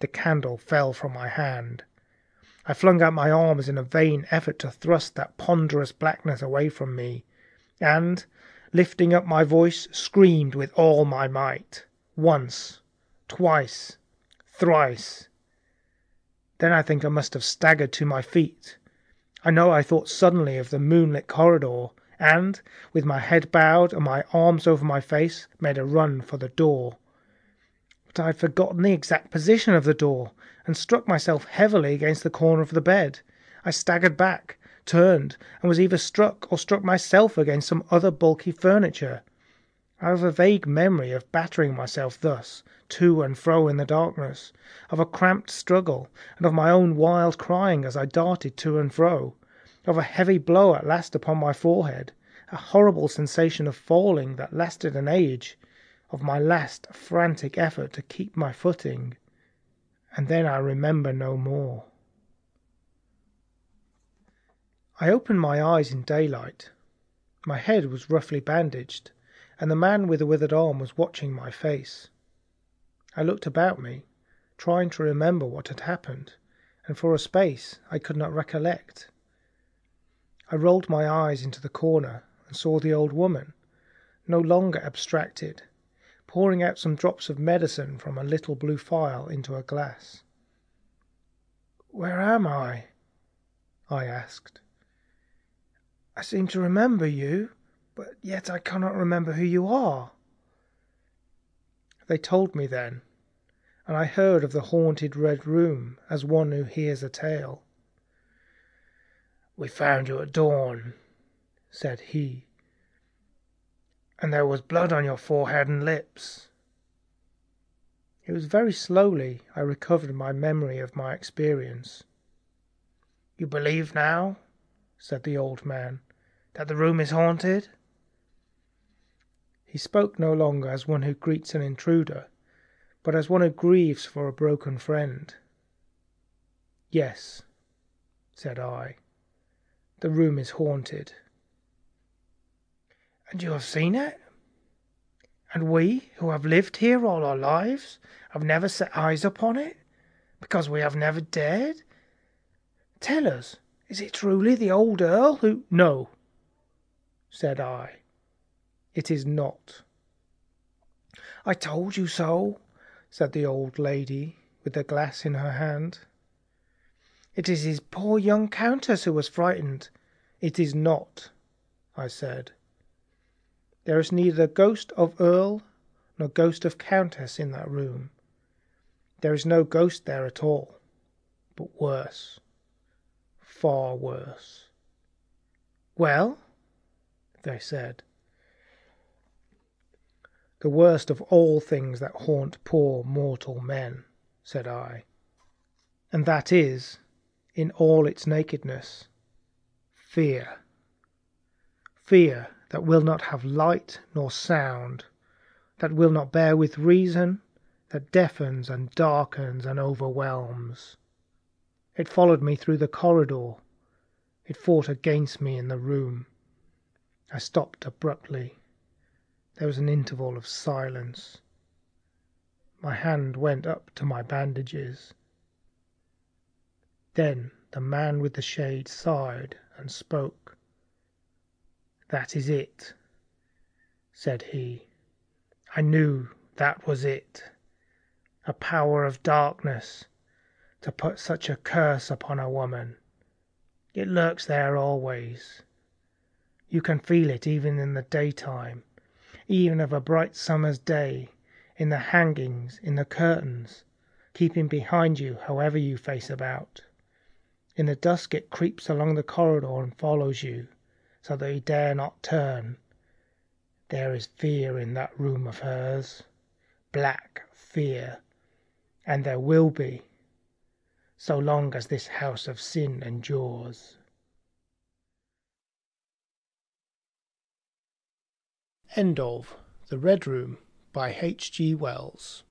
The candle fell from my hand. I flung out my arms in a vain effort to thrust that ponderous blackness away from me, and, lifting up my voice, screamed with all my might. Once, twice, thrice. Then I think I must have staggered to my feet. I know I thought suddenly of the moonlit corridor, and, with my head bowed and my arms over my face, made a run for the door. But I had forgotten the exact position of the door, and struck myself heavily against the corner of the bed. I staggered back, turned, and was either struck or struck myself against some other bulky furniture. I have a vague memory of battering myself thus, to and fro in the darkness, of a cramped struggle, and of my own wild crying as I darted to and fro, of a heavy blow at last upon my forehead, a horrible sensation of falling that lasted an age, of my last frantic effort to keep my footing, and then I remember no more. I opened my eyes in daylight. My head was roughly bandaged, and the man with the withered arm was watching my face. I looked about me, trying to remember what had happened, and for a space I could not recollect. I rolled my eyes into the corner and saw the old woman, no longer abstracted, pouring out some drops of medicine from a little blue phial into a glass. "Where am I?" I asked. "I seem to remember you, but yet I cannot remember who you are." They told me then, and I heard of the haunted Red Room as one who hears a tale. "We found you at dawn," said he, "and there was blood on your forehead and lips." It was very slowly I recovered my memory of my experience. "You believe now," said the old man, "that the room is haunted?" He spoke no longer as one who greets an intruder, but as one who grieves for a broken friend. "Yes," said I, "the room is haunted." "And you have seen it? And we, who have lived here all our lives, have never set eyes upon it, because we have never dared? Tell us, is it truly the old Earl who—" "No," said I, "it is not." "I told you so," said the old lady, with the glass in her hand. "It is his poor young countess who was frightened." "It is not," I said. "There is neither ghost of Earl nor ghost of Countess in that room. There is no ghost there at all, but worse, far worse." "Well?" they said. "The worst of all things that haunt poor mortal men," said I, "and that is, in all its nakedness, fear. Fear that will not have light nor sound, that will not bear with reason, that deafens and darkens and overwhelms. It followed me through the corridor. It fought against me in the room." I stopped abruptly. There was an interval of silence. My hand went up to my bandages. Then the man with the shade sighed and spoke. "That is it," said he. "I knew that was it. A power of darkness, to put such a curse upon a woman. It lurks there always. You can feel it even in the daytime, even of a bright summer's day, in the hangings, in the curtains, keeping behind you however you face about. In the dusk it creeps along the corridor and follows you, so that you dare not turn. There is fear in that room of hers, black fear, and there will be, so long as this house of sin endures." End of The Red Room by H. G. Wells.